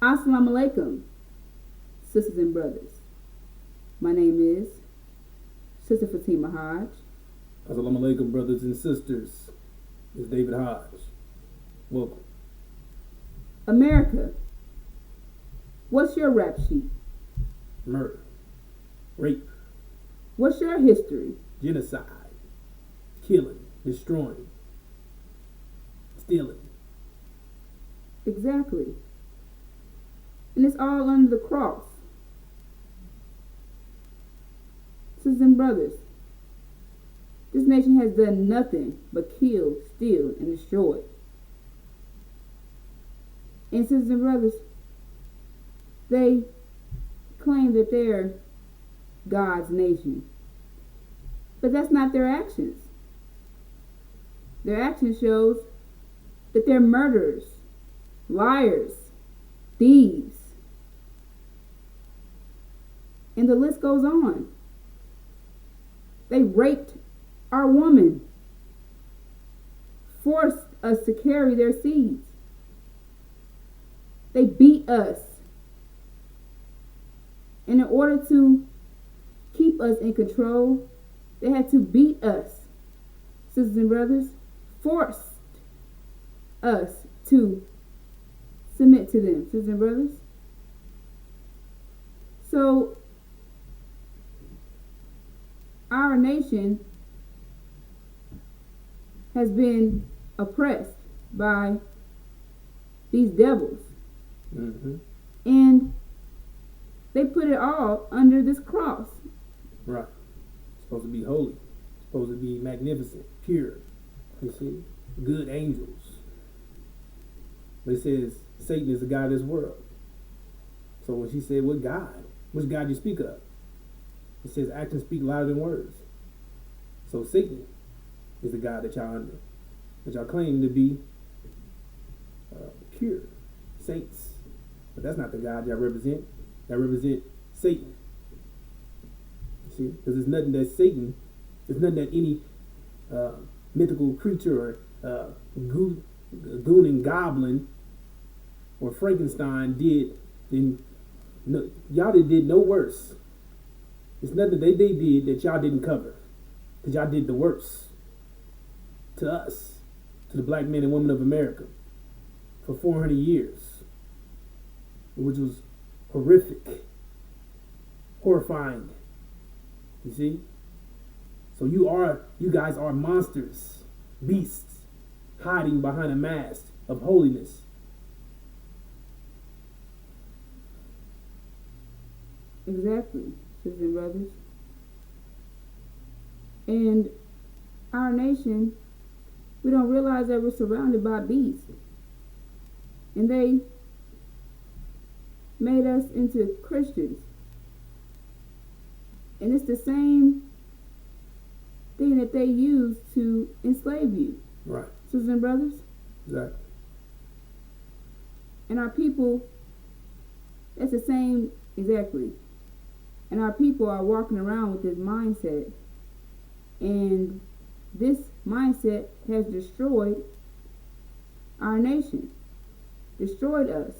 Assalamu alaikum, sisters and brothers. My name is Sister Fatima Hodge. Assalamu alaikum, brothers and sisters. It's David Hodge. Welcome. America, what's your rap sheet? Murder, rape, What's your history? genocide, killing, destroying, stealing. Exactly. And it's all under the cross. Sisters and brothers, this nation has done nothing but kill, steal, and destroy. And sisters and brothers, they claim that they're God's nation. But that's not their actions. Their action shows that they're murderers, liars, thieves. And the list goes on. They raped our woman, forced us to carry their seeds. They beat us. And in order to keep us in control, they had to beat us, sisters and brothers, forced us to submit to them, sisters and brothers. So, our nation has been oppressed by these devils. Mm-hmm. And they put it all under this cross. Right. Supposed to be holy. Supposed to be magnificent, pure. You see? Good angels. But it says Satan is the God of this world. So when she said, what God? Which God you speak of? It says actions speak louder than words. So Satan is the God that y'all under. That y'all claim to be pure saints. But that's not the God y'all represent. Y'all represent Satan. See? Because there's nothing that Satan, there's nothing that any mythical creature or goon and goblin or Frankenstein did. Then no, y'all did no worse. It's nothing they did that y'all didn't cover. Because y'all did the worst to us, to the black men and women of America for 400 years, which was horrific, horrifying. You see? So you guys are monsters, beasts, hiding behind a mask of holiness. Exactly, sisters and brothers. And our nation, we don't realize that we're surrounded by beasts. And they made us into Christians. And it's the same thing that they use to enslave you. Right. Sisters and brothers. Exactly. And our people, that's the same, exactly. And our people are walking around with this mindset. And this mindset has destroyed our nation, destroyed us.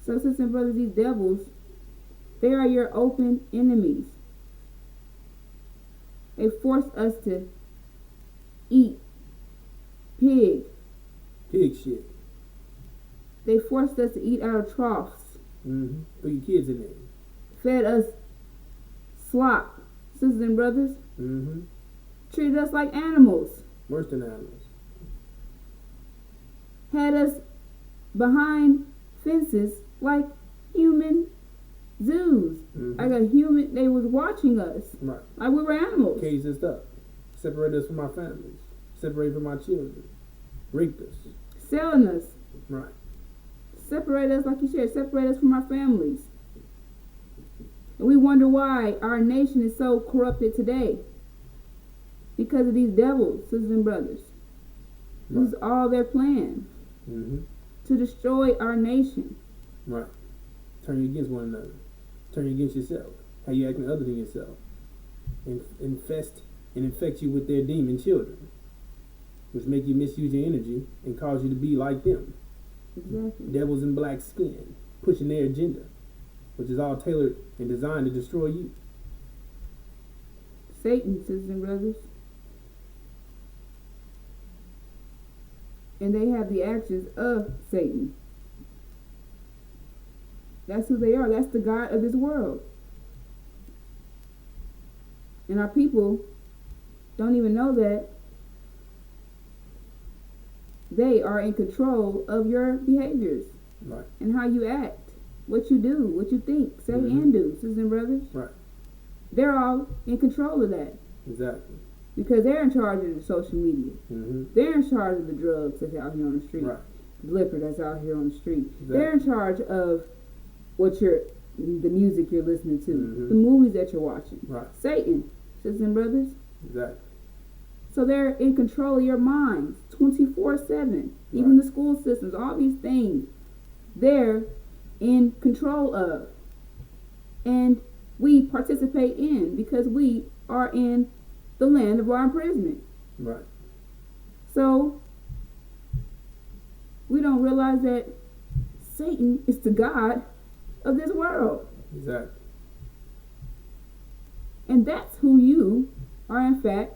So, sisters and brothers, these devils, they are your open enemies. They force us to eat pig. Pig shit. They forced us to eat out of troughs. Mm-hmm. Put your kids in there. Fed us slop, sisters and brothers. Mm-hmm. Treated us like animals. Worse than animals. Had us behind fences like human zoos. Mm-hmm. Like a human, they was watching us. Right. Like we were animals. Caged us up. Separated us from our families. Separated from our children. Raped us. Selling us. Right. Separate us, like you said, separate us from our families. And we wonder why our nation is so corrupted today. Because of these devils, sisters and brothers. Right. This is all their plan. Mm-hmm. To destroy our nation. Right. Turn you against one another. Turn you against yourself. How you acting other than yourself. And infect you with their demon children. which make you misuse your energy and cause you to be like them. Exactly. Devils in black skin, pushing their agenda, which is all tailored and designed to destroy you. Satan, sisters and brothers. And they have the actions of Satan. That's who they are. That's the God of this world. And our people don't even know that they are in control of your behaviors. Right. And how you act, what you do, what you think, say, and do, sisters and brothers. Right. They're all in control of that. Exactly. Because they're in charge of the social media. Mm-hmm. They're in charge of the drugs that's out here on the street. Right. The liquor that's out here on the street. Exactly. They're in charge of the music you're listening to, Mm-hmm. the movies that you're watching. Right. Satan, sisters and brothers. Exactly. So they're in control of your minds 24/7. Even Right. the school systems, all these things, they're in control of. And we participate in because we are in the land of our imprisonment. Right. So we don't realize that Satan is the God of this world. Exactly. And that's who you are in fact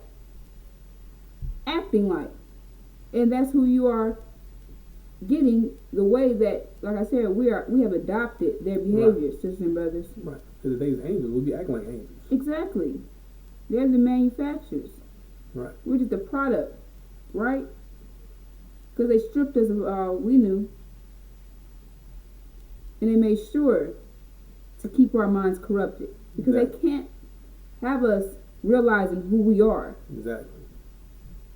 acting like. And that's who you are getting the way that, like I said, we have adopted their behaviors, sisters and brothers. Right. Because if they was angels, we'd be acting like angels. Exactly. They're the manufacturers. Right. We're just the product, right? Because they stripped us of all we knew. And they made sure to keep our minds corrupted. Because Exactly. they can't have us realizing who we are. Exactly.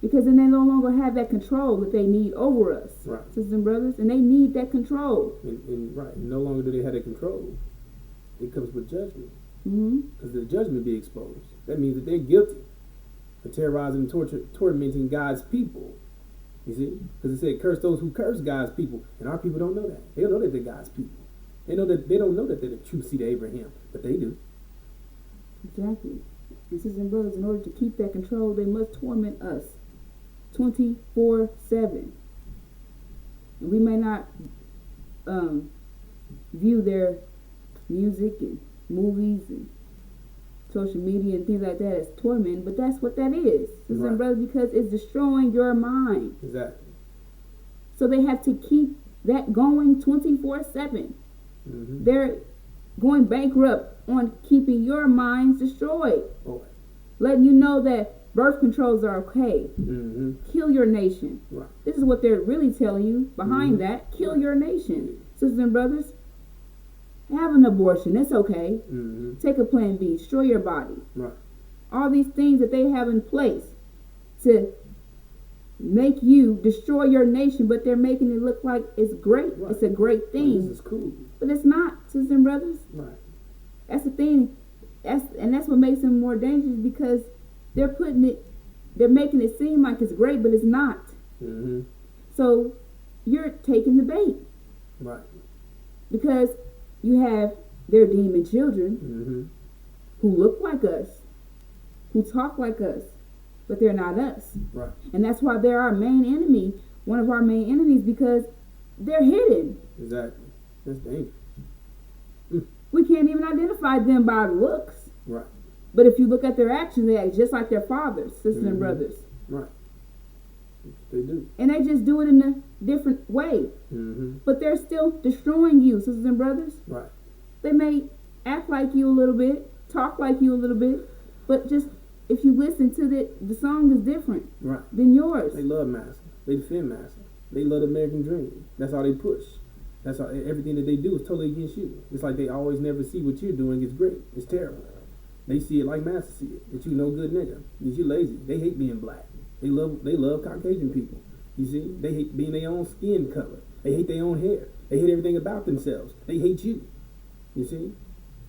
Because then they no longer have that control that they need over us, Right. sisters and brothers. And they need that control. And right. No longer do they have that control. It comes with judgment. Hmm. Because the judgment be exposed. That means that they're guilty for terrorizing and tormenting God's people. You see? Because it said, curse those who curse God's people. And our people don't know that. They don't know that they're God's people. They don't know that they're the true seed of Abraham. But they do. Exactly. And sisters and brothers, in order to keep that control, they must torment us 24/7. And we may not view their music and movies and social media and things like that as torment, but that's what that is, sisters Right. and brothers, because it's destroying your mind. Exactly. So they have to keep that going 24/7. Mm-hmm. They're going bankrupt on keeping your minds destroyed, Boy. letting you know that birth controls are okay. Mm-hmm. Kill your nation. Right. This is what they're really telling you behind Mhm. that. Kill your nation. Sisters and brothers, have an abortion. It's okay. Mm-hmm. Take a plan B. Destroy your body. Right. All these things that they have in place to make you destroy your nation, but they're making it look like it's great. Right. It's a great Well, thing. this is cool. But it's not, sisters and brothers. Right. That's the thing. That's what makes them more dangerous, because they're making it seem like it's great, but it's not. Mm-hmm. So you're taking the bait, Right. because you have their demon children Mm-hmm. who look like us, who talk like us, but they're not us. Right. And that's why they're our main enemy, one of our main enemies, because they're hidden. Exactly. That's dangerous. We can't even identify them by looks. Right. But if you look at their actions, they act just like their fathers, sisters and Mhm. brothers. Right. They do. And they just do it in a different way. Mm-hmm. But they're still destroying you, sisters and brothers. Right. They may act like you a little bit, talk like you a little bit, but just if you listen to the song is different Right. than yours. They love Master. They defend Master. They love the American dream. That's all they push. That's all. Everything that they do is totally against you. It's like they always never see what you're doing is great. It's terrible. They see it like Master see it. That you no good nigga. That you lazy. They hate being black. They love Caucasian people. You see? They hate being their own skin color. They hate their own hair. They hate everything about themselves. They hate you. You see?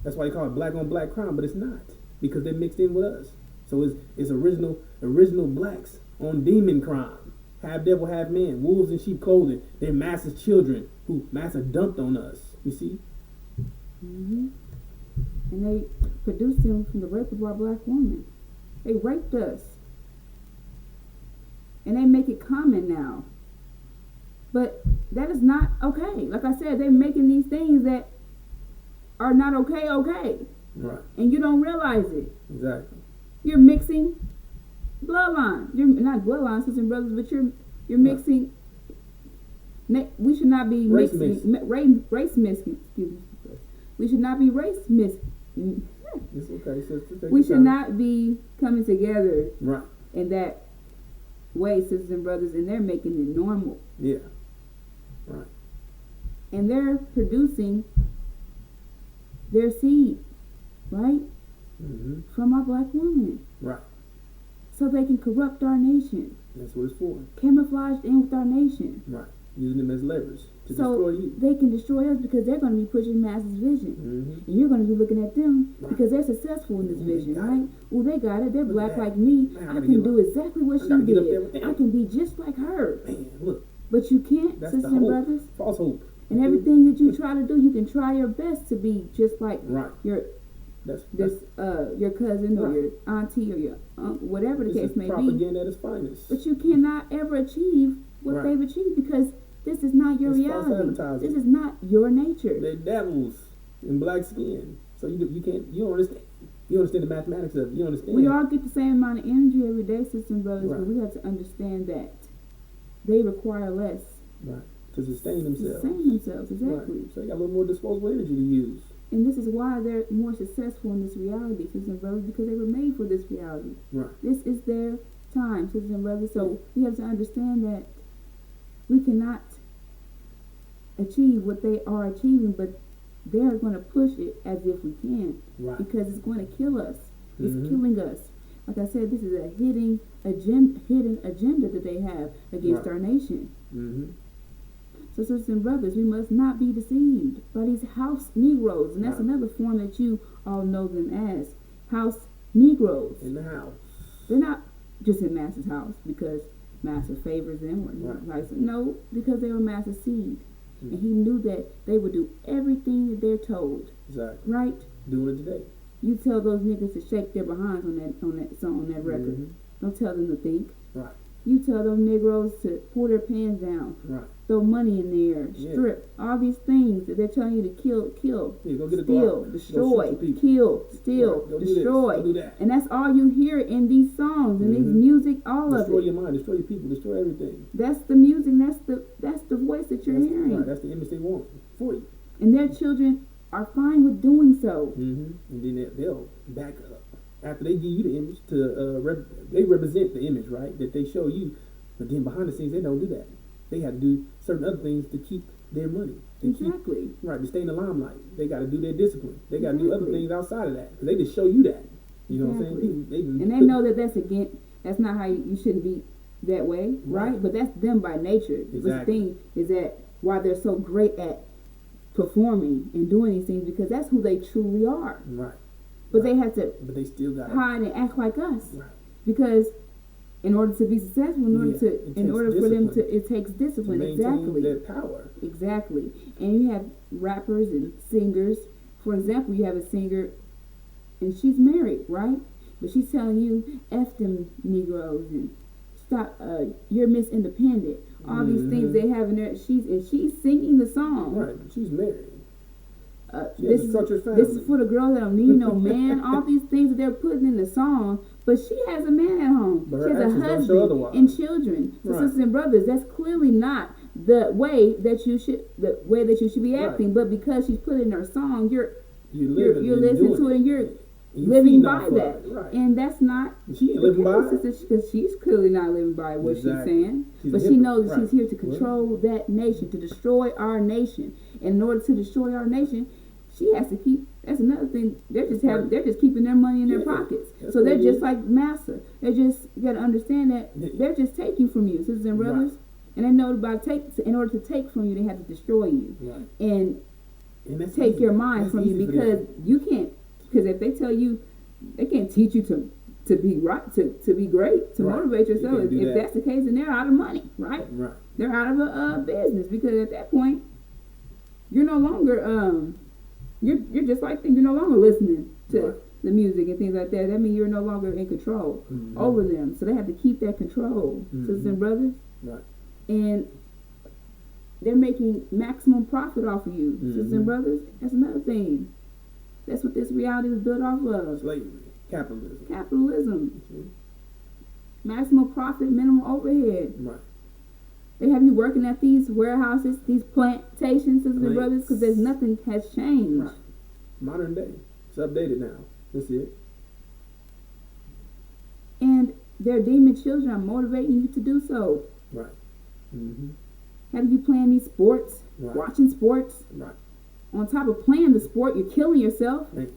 That's why they call it black on black crime, but it's not. Because they're mixed in with us. So it's original blacks on demon crime. Half devil, half man. Wolves in sheep clothing. They're Master's children who Master dumped on us. You see? Hmm. And they produced them from the rape of our black woman. They raped us. and they make it common now. But that is not okay. Like I said, they're making these things that are not okay, Right. and you don't realize it. Exactly. You're mixing bloodline. You're not bloodline, sisters and brothers, but you're mixing. We should not be Race mixing race mixing. Excuse me. We should not be race mixing. It's okay, sister. Take We your should time. not be coming together Right. in that way, sisters and brothers, and they're making it normal. Yeah. Right. And they're producing their seed, right, Mm-hmm. from our black woman, Right. so they can corrupt our nation, That's what it's for. camouflaged in with our nation, Right. Using them as levers to so destroy you. they can destroy us because they're going to be pushing masses' vision. Mm-hmm. And you're going to be looking at them Right. because they're successful in this Ooh, they vision, got right? it. Well, they got it. They're Look black at that. like me. Man, I I gotta can get do exactly what I she gotta get up there did. with I them. can be just like her. Man, look. But you can't, That's sisters the and hope. brothers. False hope. And everything that you try to do, you can try your best to be just like Right. your That's your cousin or Right. your auntie or your whatever the this case is may be. propaganda at its finest. But you cannot ever achieve what Right. they've achieved because this is not your It's false reality. advertising. This is not your nature. They're devils in black skin. So you don't understand. You don't understand the mathematics of it. You don't understand. We all get the same amount of energy every day, sisters and brothers, but Right. we have to understand that they require less Right. To sustain to themselves. sustain themselves. Exactly. Right. So they got a little more disposable energy to use. And this is why they're more successful in this reality, sisters and brothers, because they were made for this reality. Right. This is their time, sisters and brothers. So we have to understand that we cannot achieve what they are achieving, but they're going to push it as if we can, Right. because it's going to kill us. It's Mhm. killing us. Like I said, this is a hidden agenda that they have against Right. our nation. Mm-hmm. So, sisters and brothers, we must not be deceived by these house Negroes, and that's Right. another form that you all know them as house Negroes. In the house. They're not just in Master's house because Master favors them or Right. like no, because they were Master's seed, Mm. and he knew that they would do everything that they're told. Exactly. Right? Doing it today. You tell those niggas to shake their behinds on that song, on that record. Mhm. Don't tell them to think. Right. You tell those Negroes to pull their pants down, Right. throw money in there, Yeah. strip, all these things that they're telling you to kill, Yeah, go get a steal, Glock. Go destroy, shoot some people. kill, steal, Right. Go do this. destroy. Go do that. And that's all you hear in these songs and these Mhm. music, all Destroy of it. your mind. Destroy your people. Destroy everything. That's the music, that's the voice that you're That's, hearing. right, that's the image they want for you. And their children are fine with doing so. Mm-hmm. And then they'll back up after they give you the image to they represent the image, right? That they show you, but then behind the scenes they don't do that. They have to do certain other things to keep their money. To keep, Exactly. right, to stay in the limelight. They got to do their discipline. They got to do other Exactly. things outside of that. 'Cause they just show you that. You know what I'm Exactly. saying? People, And they know that that's not how you shouldn't be that way, right? Right. But that's them by nature. But the Exactly. thing is that why they're so great at performing and doing these things because that's who they truly are. Right. But they have to But they still got to. hide and act like us Right. because in order to be successful, in order Yeah, to it in takes order for them discipline. to it takes To discipline. maintain Exactly. their power. Exactly. And you have rappers and singers. For example, you have a singer and she's married, right? But she's telling you, F them Negroes and stop, you're Miss Independent. All these things Mhm. they have in there. She's singing the song. Right. She's married. She This has a is structured this is family. for the girls that don't need no man. All these things that they're putting in the song, but she has a man at home. But She her has a actions don't show husband otherwise. and children. So Right. sisters and brothers, that's clearly not the way that you should be Right. acting. But because she's put it in her song, you're You're listening doing to it and you're You living feeding by off of that. it, right. And that's not She ain't the living by case, it. because she's clearly not living by what Exactly. she's saying. She's But a she knows hypocrite, that she's here to right. control that nation, to destroy our nation. And in order to destroy our nation, she has to keep. That's another thing. They're just That's right. they're just keeping their money in their Yeah, pockets. that's So they're what it just is. like massa. They're just you got to understand that Yeah. they're just taking from you, sisters and Right. brothers. And they know about in order to take from you, they have to destroy you Right. and And that's take easy. your mind That's from you easy for because them. you can't. Because if they tell you, they can't teach you to be right, to be great, to Right. motivate You yourself. can't If do that. that's the case, then they're out of money, right? Right. They're out of a business because at that point, you're no longer you're just like them. You're no longer listening to Right. the music and things like that, that means you're no longer in control over them. So they have to keep that control, sisters and brothers. Right. And they're making maximum profit off of you, sisters and brothers. That's another thing. That's what this reality was built off of. Slavery, capitalism. Capitalism. Maximum profit, minimum overhead. Right. They have you working at these warehouses, these plantations, sisters and brothers, because there's nothing has changed. Right. Modern day. It's updated now. That's it. And their demon children are motivating you to do so. Right. Mm-hmm. Having you playing these sports, Right. watching sports. Right. On top of playing the sport, you're killing yourself. Right.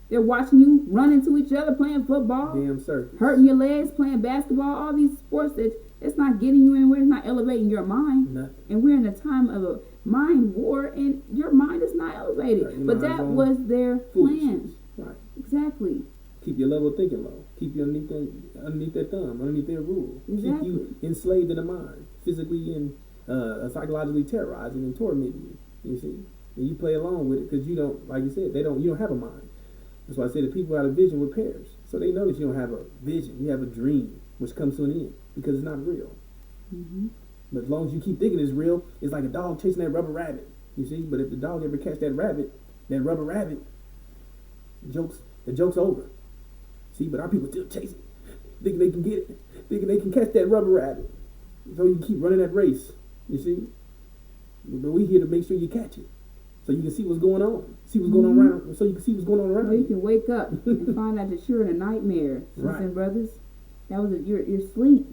They're watching you run into each other, playing football, Damn circus. hurting your legs, playing basketball, all these sports that it's not getting you anywhere, it's not elevating your mind. Nothing. And we're in a time of a mind war, and your mind is not elevated. Right, your but mind's that on was their plan. Foolishness. Right. Exactly. Keep your level of thinking low. Keep you underneath their thumb, underneath their rule. Exactly. Keep you enslaved in the mind, physically and psychologically terrorizing and tormenting you. You see, and you play along with it because you don't, like you said, you don't have a mind. That's why I say the people out of vision with pairs. So they know that you don't have a vision. You have a dream, which comes to an end because it's not real. Mm-hmm. But as long as you keep thinking it's real, it's like a dog chasing that rubber rabbit. You see, but if the dog ever catch that rubber rabbit, the joke's over. See, but our people still chasing, thinking they can get it, thinking they can catch that rubber rabbit. So you keep running that race. You see, but we here to make sure you catch it, so you can see what's going on, so you can see what's going on around Well, you can wake up and find out that you're in a nightmare, sisters Right. and brothers. That was you're asleep.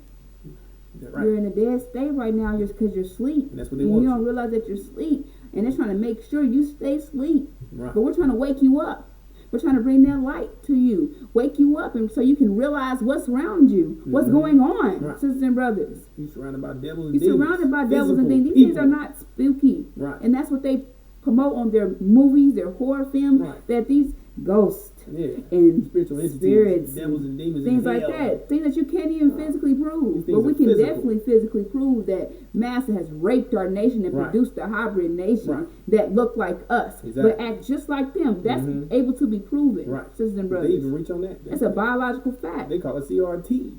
Right. You're in a dead state right now just because you're asleep. And that's what they and want you you. don't realize that you're asleep. And they're trying to make sure you stay asleep. Right. But we're trying to wake you up. We're trying to bring that light to you. Wake you up and so you can realize what's around you. What's going on, Right. sisters and brothers. You're surrounded by devils and You're demons. surrounded by devils and Physical things. These things are people. not spooky. Right. And that's what they promote on their movies, their horror films, Right. that these ghosts Yeah. and Spiritual entities, spirits, devils and demons, things and like hell. that, things that you can't even physically prove. These things But we are can physical. definitely physically prove that Massa has raped our nation and Right. produced a hybrid nation Right. that look like us, Exactly. but act just like them. That's able to be proven, Right. sisters and They brothers. even reach on that. That's a biological fact. They call it CRT.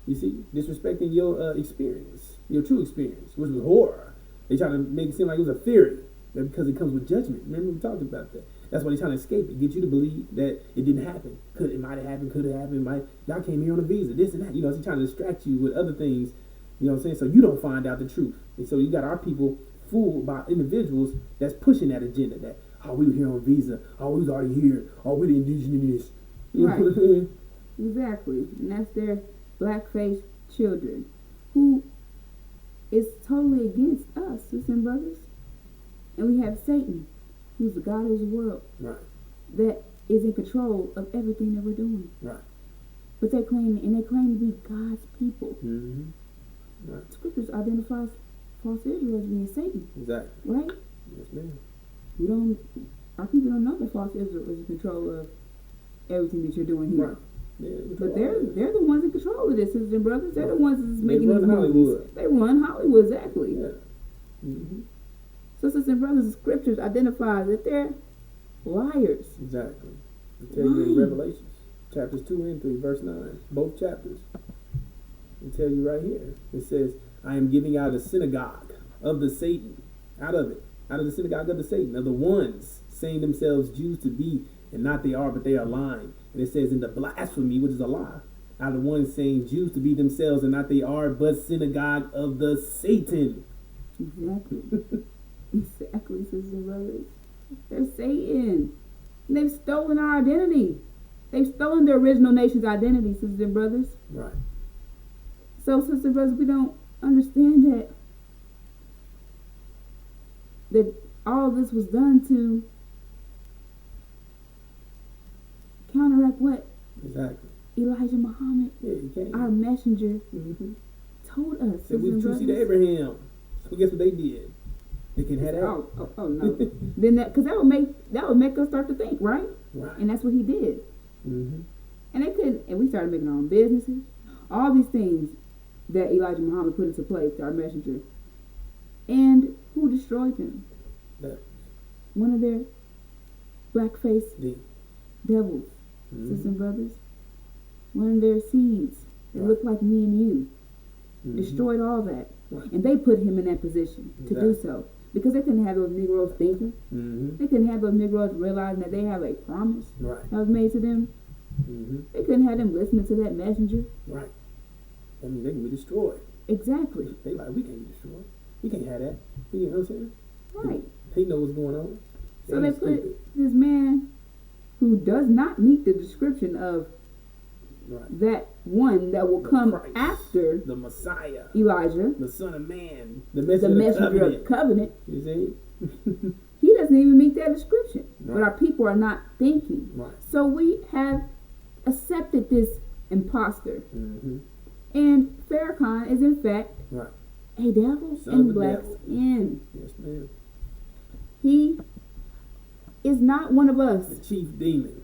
You see, disrespecting your experience, your true experience, which was horror. They try to make it seem like it was a theory, that because it comes with judgment. Remember we talked about that. That's why they're trying to escape it, get you to believe that it didn't happen. It might have happened, could have happened, y'all came here on a visa, this and that. You know, they're trying to distract you with other things. You know what I'm saying? So you don't find out the truth. And so you got our people fooled by individuals that's pushing that agenda that, oh, we were here on visa, oh, we was already here, oh, we the indigenous. You know what I'm saying? Exactly, and that's their black-faced children, who is totally against us, sisters and brothers. And we have Satan, who's the god of this world, Right, that is in control of everything that we're doing. right. But they claim to be God's people. Mm-hmm. Right, Scriptures identifies false Israel as being Satan, exactly. right? Yes, ma'am. Our people don't know that false Israel is in control of everything that you're doing here. Right. Yeah, But they're the ones in control of this, sisters and brothers. They're the ones that's They making run these movies. Hollywood. They run Hollywood, exactly. Yeah. Mm-hmm. Sisters and brothers, the scriptures identify that they're liars. Exactly. I tell you in Revelations, chapters 2 and 3, verse 9, both chapters. I tell you right here, it says, I am giving out a synagogue of the Satan, out of the synagogue of the Satan, of the ones saying themselves Jews to be, and not they are, but they are lying. And it says in the blasphemy, which is a lie, are the ones saying Jews to be themselves, and not they are, but synagogue of the Satan. Exactly. Exactly, sisters and brothers. They're Satan. They've stolen our identity. They've stolen the original nation's identity, sisters and brothers. Right. So, sisters and brothers, we don't understand that all this was done to counteract what Exactly. Elijah Muhammad, Yeah, you can't. our messenger, Mm-hmm. told us. Said sisters we and true seed of brothers. Abraham. So guess what they did? They can have that. Oh no. Then because that would make us start to think, right? Right. And that's what he did. Mm-hmm. And they couldn't. And we started making our own businesses. All these things that Elijah Muhammad put into place, our messenger. And who destroyed them? That. One of their black-faced The, devils. sisters and brothers. One of their seeds that Right. looked like me and you Mhm. destroyed all that. Right. And they put him in that position to do so. Because they couldn't have those Negroes thinking. Mhm. They couldn't have those Negroes realizing that they have a promise Right. that was made to them. Mhm. They couldn't have them listening to that messenger. Right. That means they can be destroyed. Exactly. They like, we can't be destroyed. We can't have that. You know what I'm saying? Right. They know what's going on. So they ain't put stupid. this man who does not meet the description of Right. that one that will The come Christ, after the Messiah, Elijah, the Son of Man, the the messenger, of the messenger covenant. of covenant. You see? He doesn't even meet that description. But Right. our people are not thinking. Right. So we have accepted this imposter. Mm-hmm. And Farrakhan is in fact Right. a devil Son of in a black devil. skin. Yes, ma'am. He is not one of The us. chief demon,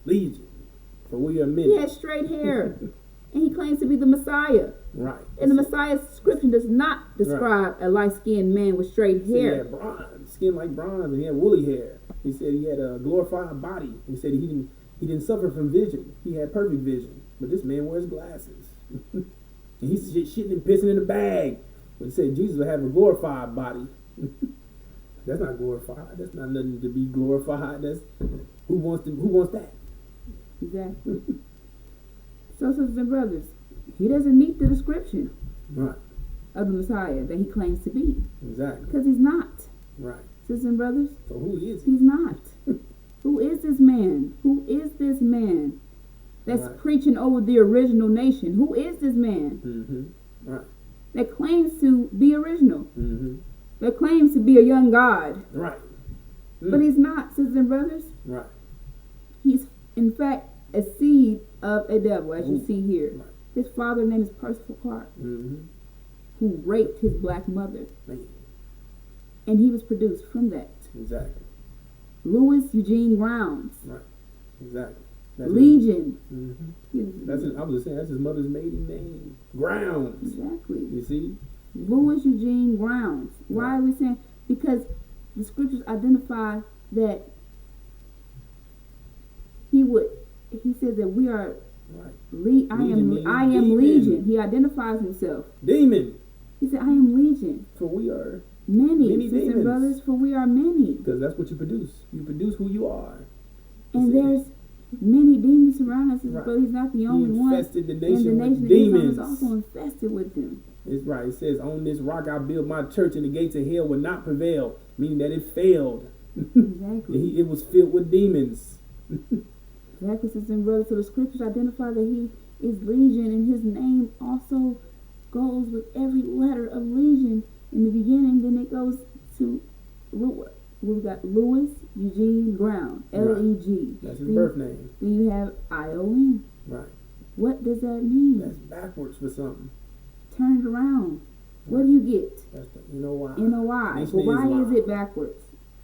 Legion. For we are He many. has straight hair. And he claims to be the Messiah. Right. And the Messiah's description does not describe a light-skinned man with straight He hair. had bronze, skin like bronze, and he had woolly hair. He said he had a glorified body. He said he didn't suffer from vision. He had perfect vision. But this man wears glasses. And he's shitting and pissing in a bag. But he said Jesus will have a glorified body. That's not glorified. That's not nothing to be glorified. That's who wants that? Exactly. So, sisters and brothers, he doesn't meet the description Right. of the Messiah that he claims to be. Exactly. Because he's not. Right. Sisters and brothers, So who is he? he's not. Who is this man? Who is this man that's Right. preaching over the original nation? Who is this man Mm-hmm. Right. that claims to be original? Mm-hmm. That claims to be a young God? Right. But he's not, sisters and brothers. Right. He's, in fact, a seed of a devil, as you Ooh. see here. Right. His father's name is Percival Clark, Mm-hmm. who raped his black mother. Man. And he was produced from that. Exactly. Louis Eugene Grounds. Right. Exactly. Legion. Mm-hmm. He- That's I was just saying that's his mother's maiden name. Grounds. Exactly. You see? Louis Eugene Grounds. Why are we saying? Because the scriptures identify that he said that we are, Right. I Legion am means Legion. demon. He identifies himself. Demon. He said, I am Legion. For we are, Many, Many sisters and demons. brothers, for we are many. because that's what you produce. You produce who you are. And See? there's many demons around us, Right. but he's not the He only one. infested the And the nation nation with of Islam demons. is also infested with them. It's right. It says, on this rock I build my church and the gates of hell will not prevail. Meaning that it failed. Exactly. It was filled with demons. Exactly, sisters and brothers. So the scriptures identify that he is Legion, and his name also goes with every letter of Legion in the beginning. Then it goes to we've got Louis Eugene Ground, L-E-G. That's his Then- birth name. Then you have I-O-N. Right. What does that mean? That's backwards for something. Turn it around. What do you get? That's you know why. N-O-I. Nation But why Islam. is it backwards?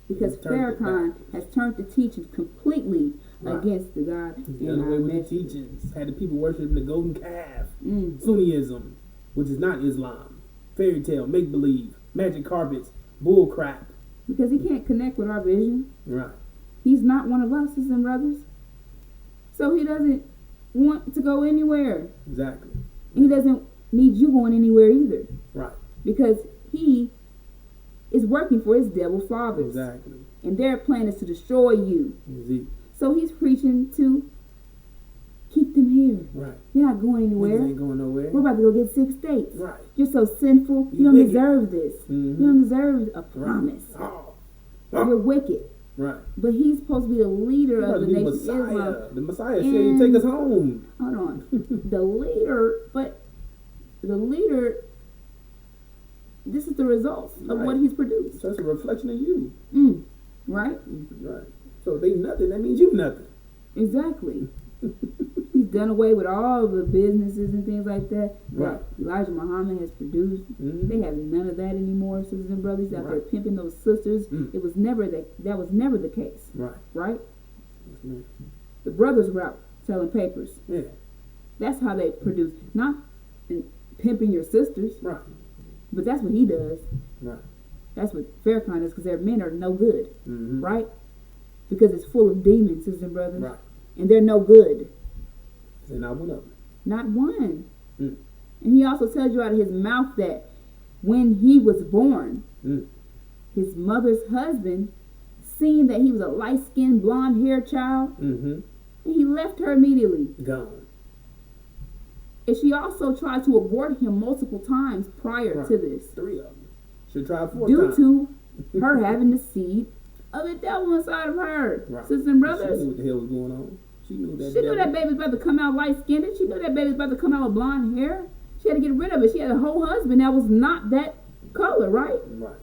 Because He's turned it Farrakhan backwards. has turned the teachings completely Right. against the God He's in done our away with the message. teachings. Had the people worshiping the golden calf. Mm. Sunniism, which is not Islam. Fairy tale, make believe, magic carpets, bull crap. Because he can't connect with our vision. Right. He's not one of us, sisters and brothers. So he doesn't want to go anywhere. Exactly. And he doesn't need you going anywhere either. Right. Because he is working for his devil fathers. Exactly. And their plan is to destroy you. See? So he's preaching to keep them here. Right. You're not going Niggas anywhere. ain't going nowhere. We're about to go get 6 states. Right. You're so sinful. You You don't wicked. deserve this. Mhm. You don't deserve a Right. promise. Oh. You're wicked. Right. But he's supposed to be the leader You're of the the nation of Messiah. Islam. The Messiah said he'd take us home. Hold on. The leader, but the leader, this is the results of what Right. he's produced. So it's a reflection of you. Right? Right. So if they nothing, that means you nothing. Exactly. He's done away with all the businesses and things like that Right. Elijah Muhammad has produced. Mhm. They have none of that anymore, sisters and brothers. Out there Right. pimping those sisters. Mm. It was never that was never the case, Right. right? Yes, ma'am. The brothers were out selling papers. Yeah. That's how they produce. Not in pimping your sisters, Right. but that's what he does. Right. That's what Farrakhan does, because their men are no good, Mm-hmm. right? Because it's full of demons, sisters and brothers. Right. and they're no good. And not one of them. Not one. Mm. And he also tells you out of his mouth that when he was born, his mother's husband, seeing that he was a light-skinned, blonde-haired child, and he left her immediately. Gone. And she also tried to abort him multiple times prior to this. 3 of them. Should try 4 Due times. to her having the seed of the devil inside of her. Right. Sisters and brothers. She knew what the hell was going on. She knew that. She knew that baby was about to come out light-skinned. She knew that baby was about to come out with blonde hair. She had to get rid of it. She had a whole husband that was not that color, right? Right.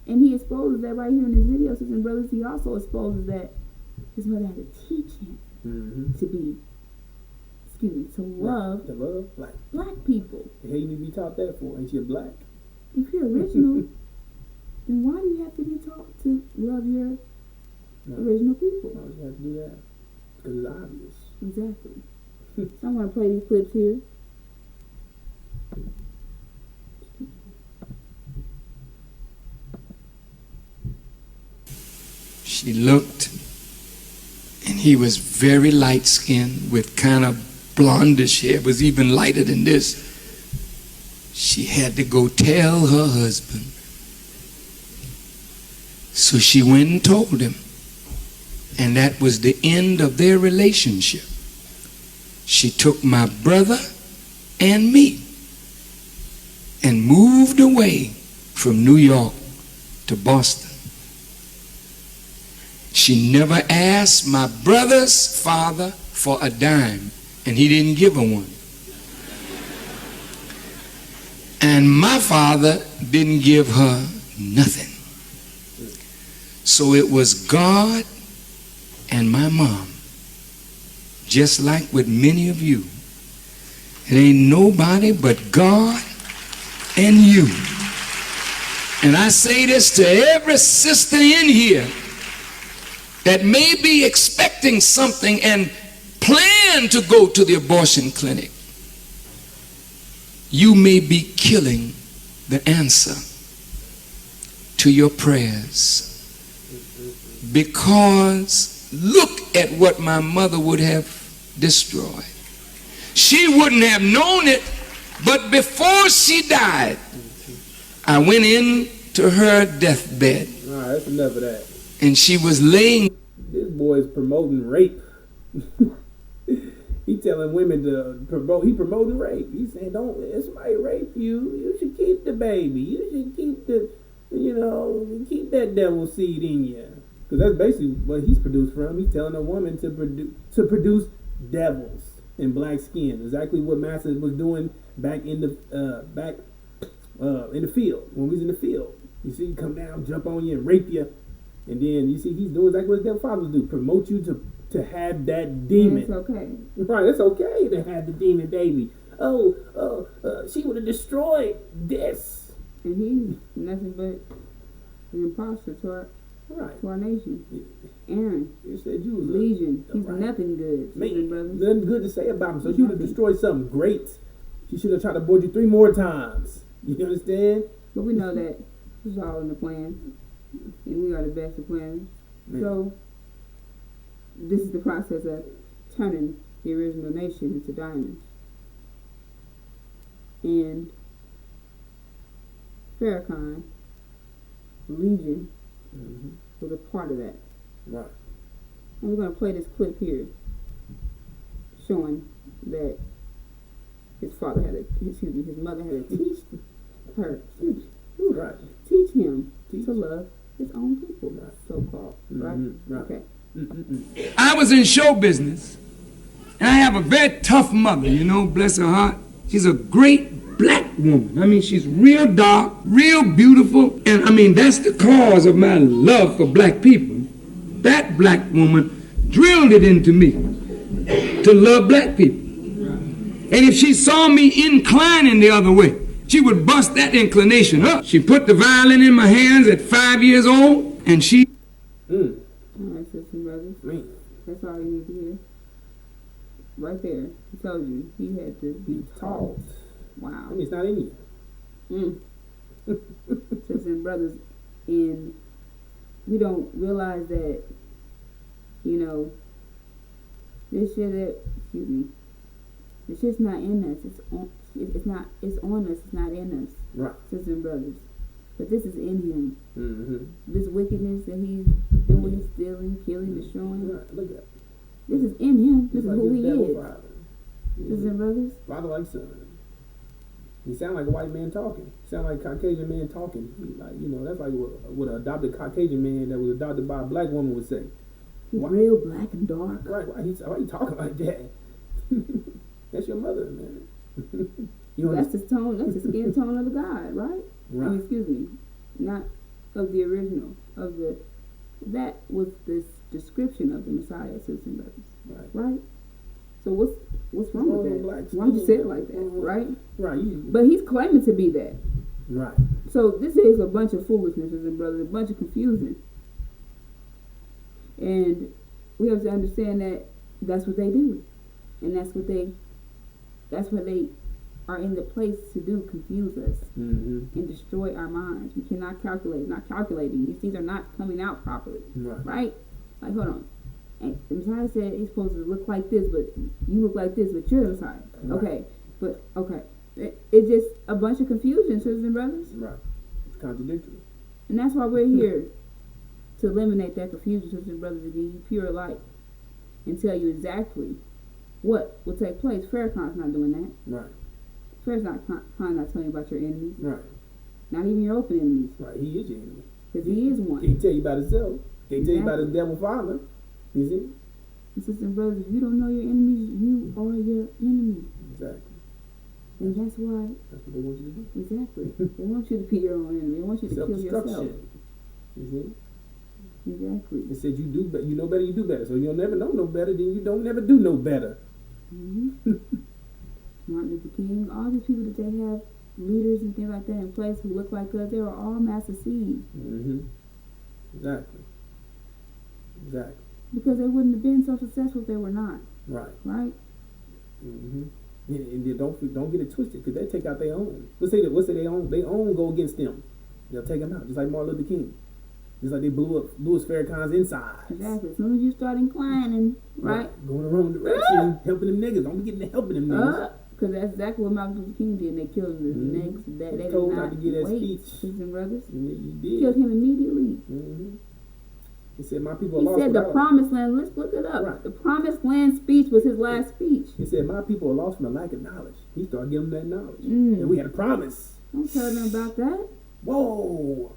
And he exposes that right here in his video, sisters and brothers. He also exposes that his mother had to teach him to be, to love To love black people. The hell you need to be taught that for? Ain't she a black? If you're original, then why do you have to be taught to love your original people? Why do you have to do that? Because it's obvious. Exactly. So I'm going to play these clips here. She looked, and he was very light-skinned with kind of blondish hair, was even lighter than this. She had to go tell her husband. So she went and told him, and that was the end of their relationship. She took my brother and me and moved away from New York to Boston. She never asked my brother's father for a dime, and he didn't give her one. And my father didn't give her nothing. So it was God and my mom. Just like with many of you. It ain't nobody but God and you. And I say this to every sister in here that may be expecting something and plan to go to the abortion clinic. You may be killing the answer to your prayers. Because look at what my mother would have destroyed. She wouldn't have known it, but before she died, I went into her deathbed. All right, that's enough of that. And she was laying. This boy is promoting rape. He telling women to promote. He promoting rape. He's saying, "Don't let somebody rape you. You should keep the baby. You should keep keep that devil seed in you." Because that's basically what he's produced from. He's telling a woman to produce devils in black skin. Exactly what Massa was doing back in the field, when we was in the field. You see, come down, jump on you, and rape you, and then you see he's doing exactly what his devil fathers do: promote you to have that demon. It's okay. Right, it's okay to have the demon baby. She would have destroyed this. And he's nothing but an imposter to our nation. Aaron, You said you was Legion, he's right. nothing good. Brothers. Nothing good to say about him. So she would have destroyed something great. She should have tried to abort you 3 more times. You understand? But we know that it's all in the plan. And we are the best of planners. So this is the process of turning the original nation into diamonds. And Farrakhan, Legion, was a part of that. Right. And we're going to play this clip here showing that his mother had to teach her, Right. teach him to love his own people, so-called, right? Right. Okay. I was in show business, and I have a very tough mother, bless her heart. She's a great black woman. I mean, she's real dark, real beautiful, and I mean, that's the cause of my love for black people. That black woman drilled it into me to love black people. And if she saw me inclining the other way, she would bust that inclination up. She put the violin in my hands at 5 years old, and she... All right, sisters and brothers. That's all you need to hear. Right there. He told you he had to be taught. Wow. I mean, it's not in you. Sisters and brothers, and we don't realize that, This shit that, excuse me, the shit's not in us. It's not. It's on us. It's not in us, Right. sisters and brothers. But this is in him. Mm-hmm. This wickedness that he's doing, stealing, killing, destroying. Right. Look at it. This is in him. This It's is like who his he devil is. father. Sisters and brothers. Father like son. He sound like a white man talking. Sound like a Caucasian man talking. Like, you know, that's like what an adopted Caucasian man that was adopted by a black woman would say. He's Why- real black and dark. Right? Why you talking like that? That's your mother, man. You know, That's the tone. That's the skin tone of the God, right? I mean, right? excuse me, not of the original of the. That was the description of the Messiah, sisters and brothers, Right. right? So what's wrong Wrong with with that? black Why don't you say skin? it like that, Wrong. right? Right. You, But he's claiming to be that. right. So this is a bunch of foolishness, sisters and brothers, a bunch of confusion, and we have to understand that that's what they do, and that's what they are in the place to do, confuse us Mm-hmm. and destroy our minds. We cannot calculate, not calculating. These things are not coming out properly, Right. right? Like, hold on. And the Messiah said he's supposed to look like this, but you look like this, but you're the Messiah. Right. Okay, but okay. It's just a bunch of confusion, sisters and brothers. Right. It's contradictory. And that's why we're here, to eliminate that confusion, sisters and brothers, and give you pure light and tell you exactly what will take place. Farrakhan's not doing that. Right. Farrakhan's not telling you about your enemies, Right. not even your open enemies, Right. He is your enemy. because he is He one. can tell you about himself. He can tell you about his Exactly. devil father. You see? And sisters and brothers, if you don't know your enemies, you are your enemy. Exactly. And that's why, That's what they want you to do. exactly, they want you to be your own enemy. They want you to kill yourself. Self-destruction. You see? Exactly. It said you do, but you know better, you do better. So you'll never know no better, then you don't never do no better. hmm Martin Luther King, all these people that they have, leaders and things like that in place who look like us, they were all master seeds. Mm-hmm. Exactly. Exactly. Because they wouldn't have been so successful if they were not, Right. right? Mm-hmm. And then don't get it twisted, because they take out their own. Let's say they own go against them. They'll take them out, just like Martin Luther King. Just like they blew up Louis Farrakhan's insides. Exactly. As soon as you start inclining, right? Going the wrong direction, helping them niggas. Don't be getting to helping them niggas. Because that's exactly what Martin Luther King did. They killed him the Mhm. next day. They He told did not not to give that wait, speech. sisters and brothers. Yeah, you Killed did. him immediately. Mm-hmm. He said, "My people are He lost said the without." promised land, let's look it up. Right. The promised land speech was his last speech. He said, "My people are lost from the lack of knowledge." He started giving them that knowledge, Mm. and we had a promise. Don't tell them about that. Whoa!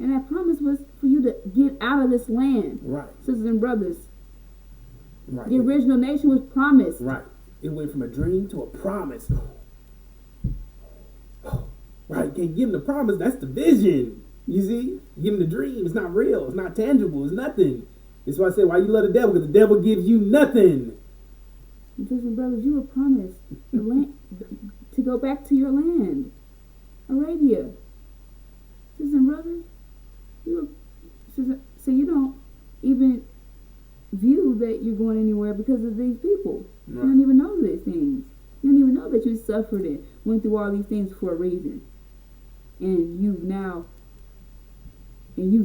And that promise was for you to get out of this land. Right, Sisters and brothers, right, the original nation was promised. right. It went from a dream to a promise. Right, can't give him the promise. That's the vision. You see, give him the dream. It's not real. It's not tangible. It's nothing. That's why I say, why you love the devil? Because the devil gives you nothing. And sisters and brothers, you were promised the land, to go back to your land, Arabia. Sisters and brothers, so you don't even view that you're going anywhere because of these people. You don't even know these things. You don't even know that you suffered and went through all these things for a reason. And you've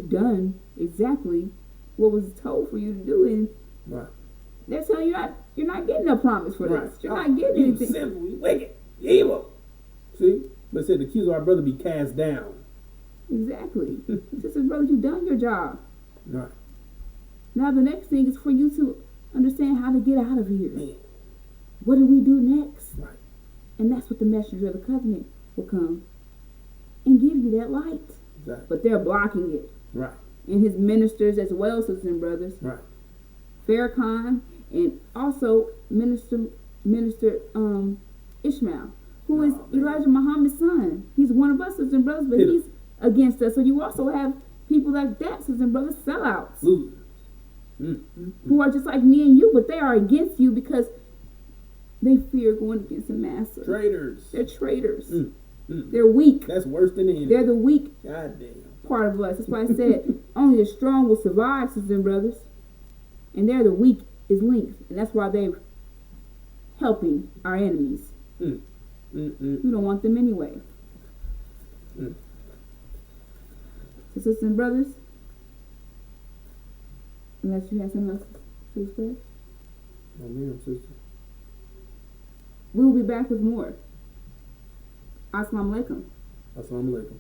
done exactly what was told for you to do, and Right. they're telling you you're not getting a promise for Right. this. You're not getting You anything. sinful, you wicked, you evil. See? But it said the accuse of our brother be cast down. Exactly. Sisters, brothers, you've done your job. Right. Now the next thing is for you to understand how to get out of here. Man. What do we do next? Right. And that's what the messenger of the covenant will come and give you that light. Exactly. But they're blocking it. Right. And his ministers as well, sisters and brothers. Right. Farrakhan and also Minister Ishmael, who is Oh, man. Elijah Muhammad's son. He's one of us, sisters and brothers, but Hit him. he's against us. So you also have people like that, sisters and brothers, sellouts, Losers. who are just like me and you, but they are against you because they fear going against the master. Traitors. They're traitors. Mm. They're weak. That's worse than any. They're the weak God damn. part of us. That's why I said only the strong will survive, sisters and brothers. And they're the weak is linked. And that's why they're helping our enemies. Mm. We don't want them anyway. Mm. So, sisters and brothers, unless you have something else to express. Oh, ma'am, sister. We will be back with more. Assalamu alaikum. Assalamu alaikum.